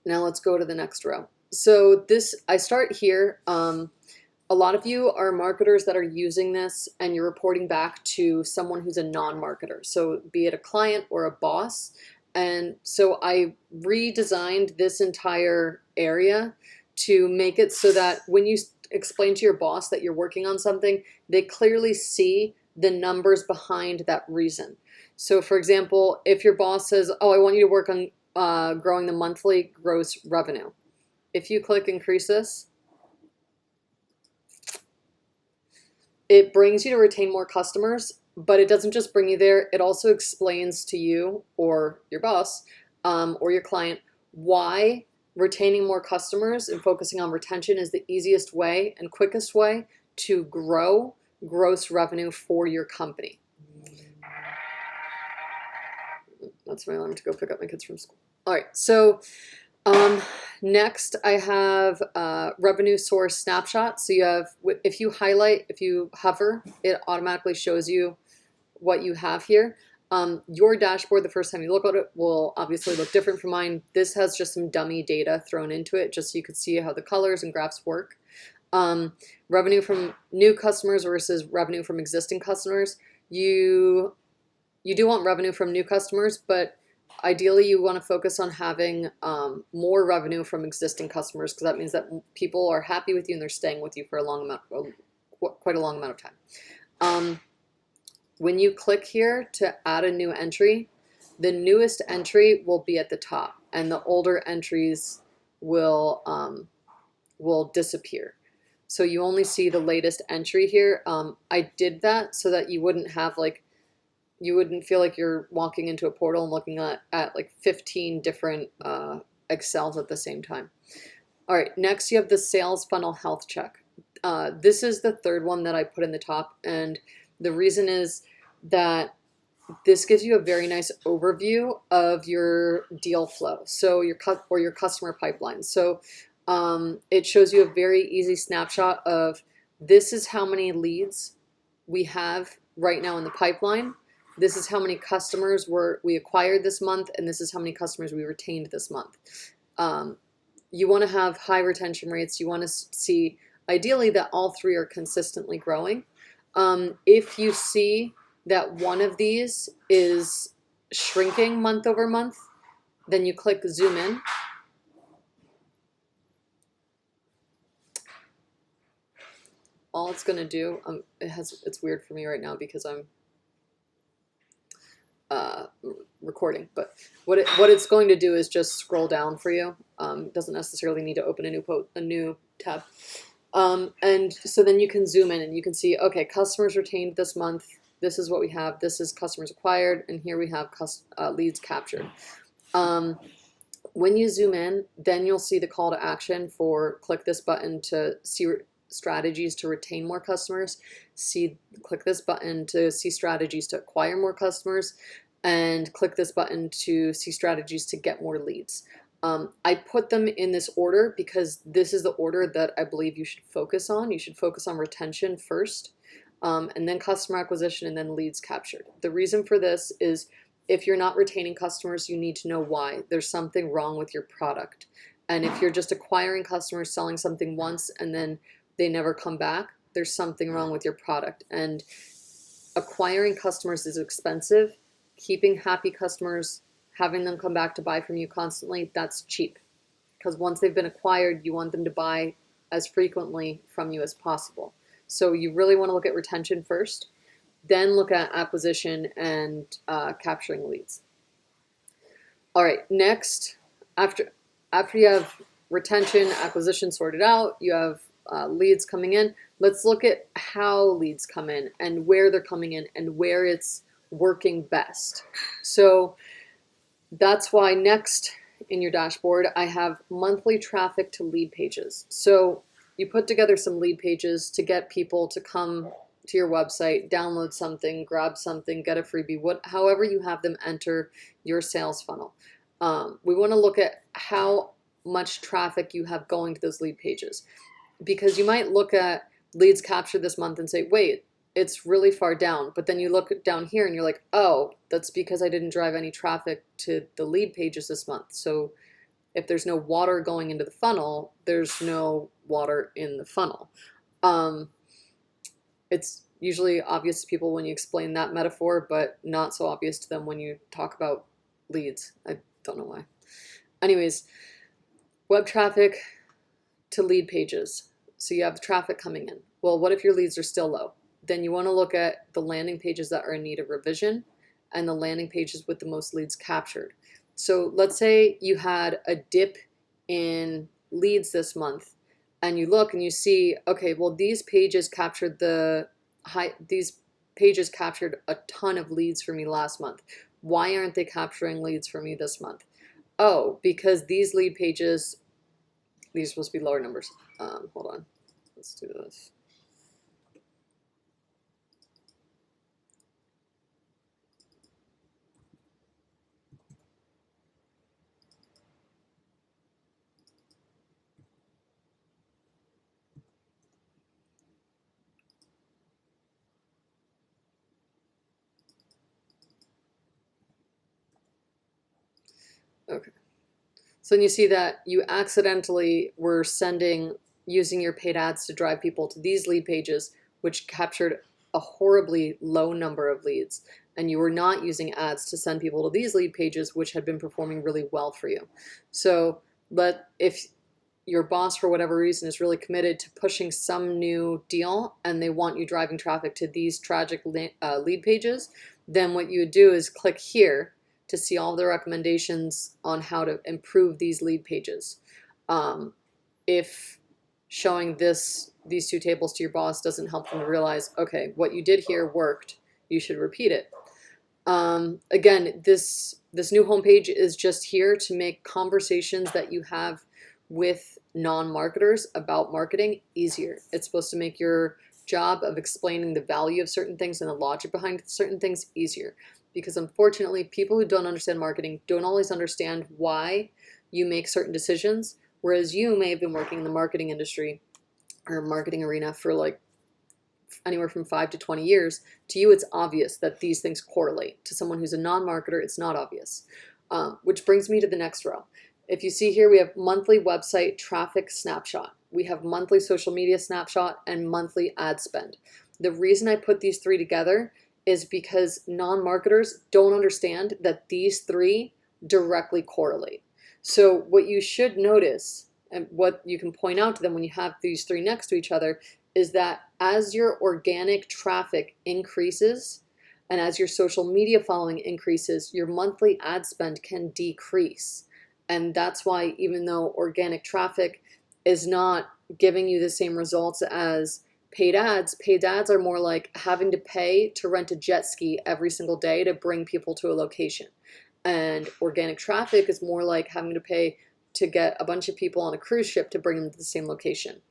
Now let's go to the next row. So this, I start here. A lot of you are marketers that are using this and you're reporting back to someone who's a non-marketer. So be it a client or a boss. And so I redesigned this entire area to make it so that when you explain to your boss that you're working on something, they clearly see the numbers behind that reason. So for example, if your boss says, oh, I want you to work on growing the monthly gross revenue. If you click increase this, it brings you to retain more customers, but it doesn't just bring you there. It also explains to you or your boss or your client why retaining more customers and focusing on retention is the easiest way and quickest way to grow gross revenue for your company. That's my alarm to go pick up my kids from school. All right, so next I have revenue source snapshot. So you have, if you highlight, if you hover, it automatically shows you what you have here. Your dashboard, the first time you look at it, will obviously look different from mine. This has just some dummy data thrown into it, just so you could see how the colors and graphs work. Revenue from new customers versus revenue from existing customers. You do want revenue from new customers, but ideally you want to focus on having more revenue from existing customers, because that means that people are happy with you and they're staying with you for a long amount, quite a long amount of time. When you click here to add a new entry, the newest entry will be at the top and the older entries will disappear. So you only see the latest entry here. I did that so that you wouldn't have you wouldn't feel like you're walking into a portal and looking at like 15 different Excels at the same time. All right, next you have the sales funnel health check. This is the third one that I put in the top, and the reason is that this gives you a very nice overview of your deal flow, so your customer pipeline. So it shows you a very easy snapshot of this is how many leads we have right now in the pipeline. This is how many customers we acquired this month, and this is how many customers we retained this month. You want to have high retention rates. You want to see, ideally, that all three are consistently growing. If you see that one of these is shrinking month over month, then you click zoom in. All it's going to do, it's weird for me right now because I'm recording, but what it's going to do is just scroll down for you. Doesn't necessarily need to open a new tab. And so then you can zoom in and you can see, okay, customers retained this month. This is what we have. This is customers acquired, and here we have leads captured. When you zoom in, then you'll see the call to action for click this button to see strategies to retain more customers. Click this button to see strategies to acquire more customers, and click this button to see strategies to get more leads. I put them in this order because this is the order that I believe you should focus on. You should focus on retention first, and then customer acquisition, and then leads captured. The reason for this is if you're not retaining customers, you need to know why. There's something wrong with your product. And if you're just acquiring customers, selling something once, and then they never come back, there's something wrong with your product. And acquiring customers is expensive. Keeping happy customers, having them come back to buy from you constantly, that's cheap. Because once they've been acquired, you want them to buy as frequently from you as possible. So you really want to look at retention first, then look at acquisition and capturing leads. All right, next, after you have retention, acquisition sorted out, you have leads coming in. Let's look at how leads come in and where they're coming in and where it's working best. So that's why next in your dashboard, I have monthly traffic to lead pages. So you put together some lead pages to get people to come to your website, download something, grab something, get a freebie, however you have them enter your sales funnel. We want to look at how much traffic you have going to those lead pages, because you might look at leads captured this month and say, wait, it's really far down. But then you look down here and you're like, oh, that's because I didn't drive any traffic to the lead pages this month. So If there's no water going into the funnel, there's no water in the funnel. It's usually obvious to people when you explain that metaphor, but not so obvious to them when you talk about leads. I don't know why. Anyways, web traffic to lead pages. So you have traffic coming in. Well, what if your leads are still low? Then you want to look at the landing pages that are in need of revision and the landing pages with the most leads captured. So let's say you had a dip in leads this month, and you look and you see, okay, well, these pages captured a ton of leads for me last month. Why aren't they capturing leads for me this month? Oh, because these lead pages, these are supposed to be lower numbers. Hold on, let's do this. Okay. So then you see that you accidentally were using your paid ads to drive people to these lead pages, which captured a horribly low number of leads. And you were not using ads to send people to these lead pages, which had been performing really well for you. So, but if your boss, for whatever reason, is really committed to pushing some new deal and they want you driving traffic to these tragic lead pages, then what you would do is click here to see all the recommendations on how to improve these lead pages. If showing these two tables to your boss doesn't help them to realize, okay, what you did here worked, you should repeat it. Again, this new homepage is just here to make conversations that you have with non-marketers about marketing easier. It's supposed to make your job of explaining the value of certain things and the logic behind certain things easier. Because unfortunately, people who don't understand marketing don't always understand why you make certain decisions, whereas you may have been working in the marketing industry or marketing arena for like anywhere from 5 to 20 years. To you, it's obvious that these things correlate. To someone who's a non-marketer, it's not obvious. Which brings me to the next row. If you see here, we have monthly website traffic snapshot. We have monthly social media snapshot and monthly ad spend. The reason I put these three together is because non-marketers don't understand that these three directly correlate. So what you should notice and what you can point out to them when you have these three next to each other is that as your organic traffic increases and as your social media following increases, your monthly ad spend can decrease. And that's why even though organic traffic is not giving you the same results as paid ads are more like having to pay to rent a jet ski every single day to bring people to a location. And organic traffic is more like having to pay to get a bunch of people on a cruise ship to bring them to the same location.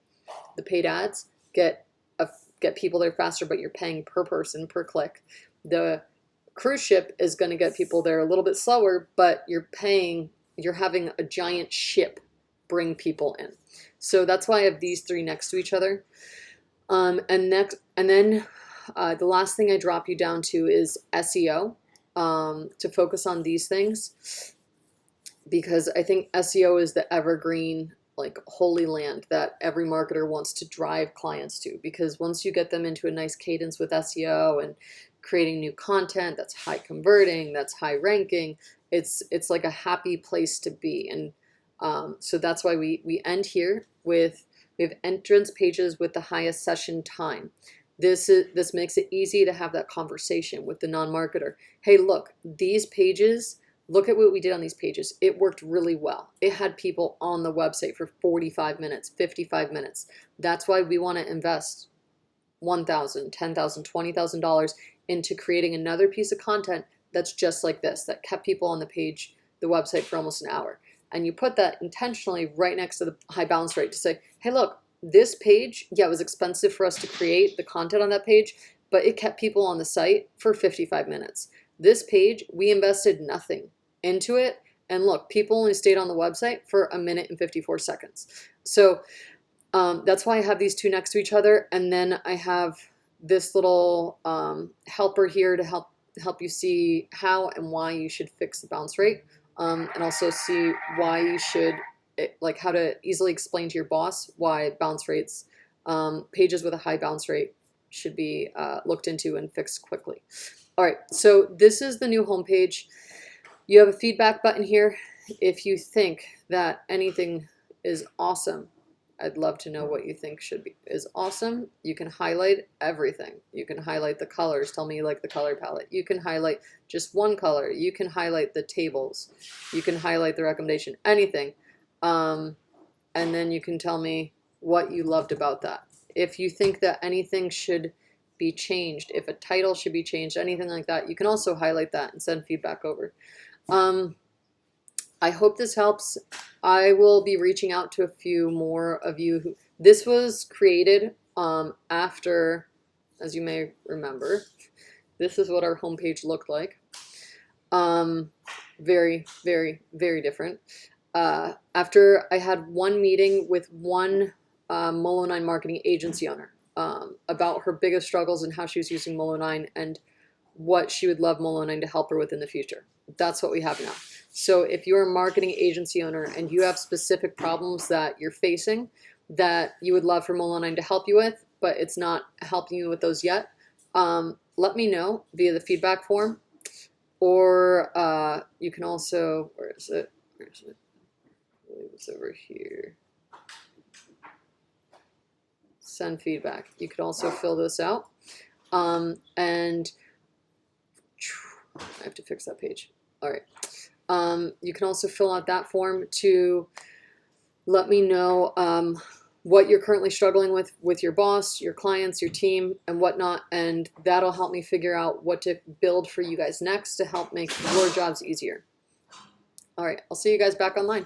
The paid ads get people there faster, but you're paying per person, per click. The cruise ship is going to get people there a little bit slower, but you're having a giant ship bring people in. So that's why I have these three next to each other. The last thing I drop you down to is SEO, to focus on these things, because I think SEO is the evergreen, like holy land that every marketer wants to drive clients to, because once you get them into a nice cadence with SEO and creating new content that's high converting, that's high ranking, it's like a happy place to be. And so that's why we end here with, we have entrance pages with the highest session time. This makes it easy to have that conversation with the non-marketer. Hey, look, these pages, look at what we did on these pages. It worked really well. It had people on the website for 45 minutes, 55 minutes. That's why we want to invest $1,000, $10,000, $20,000 into creating another piece of content that's just like this, that kept people on the website for almost an hour. And you put that intentionally right next to the high bounce rate to say, hey, look, this page, yeah, it was expensive for us to create the content on that page, but it kept people on the site for 55 minutes. This page, we invested nothing into it. And look, people only stayed on the website for 1 minute and 54 seconds. So that's why I have these two next to each other. And then I have this little helper here to help you see how and why you should fix the bounce rate and also see why you should, like how to easily explain to your boss why bounce rates, pages with a high bounce rate should be looked into and fixed quickly. All right, so this is the new homepage. You have a feedback button here. If you think that anything is awesome, I'd love to know what you think is awesome. You can highlight everything. You can highlight the colors. Tell me you like the color palette. You can highlight just one color. You can highlight the tables. You can highlight the recommendation, anything. And then you can tell me what you loved about that. If you think that anything should be changed, if a title should be changed, anything like that, you can also highlight that and send feedback over. I hope this helps. I will be reaching out to a few more of you. This was created after, as you may remember, this is what our homepage looked like. Very, very, very different. After I had one meeting with one Molo9 marketing agency owner about her biggest struggles and how she was using Molo9 and what she would love Molo9 to help her with in the future. That's what we have now. So if you're a marketing agency owner and you have specific problems that you're facing that you would love for Molo9 to help you with, but it's not helping you with those yet, let me know via the feedback form. Or you can also, where is it? I believe it's over here. Send feedback. You could also fill this out. And I have to fix that page. All right. You can also fill out that form to let me know what you're currently struggling with your boss, your clients, your team, and whatnot, and that'll help me figure out what to build for you guys next to help make your jobs easier. All right, I'll see you guys back online.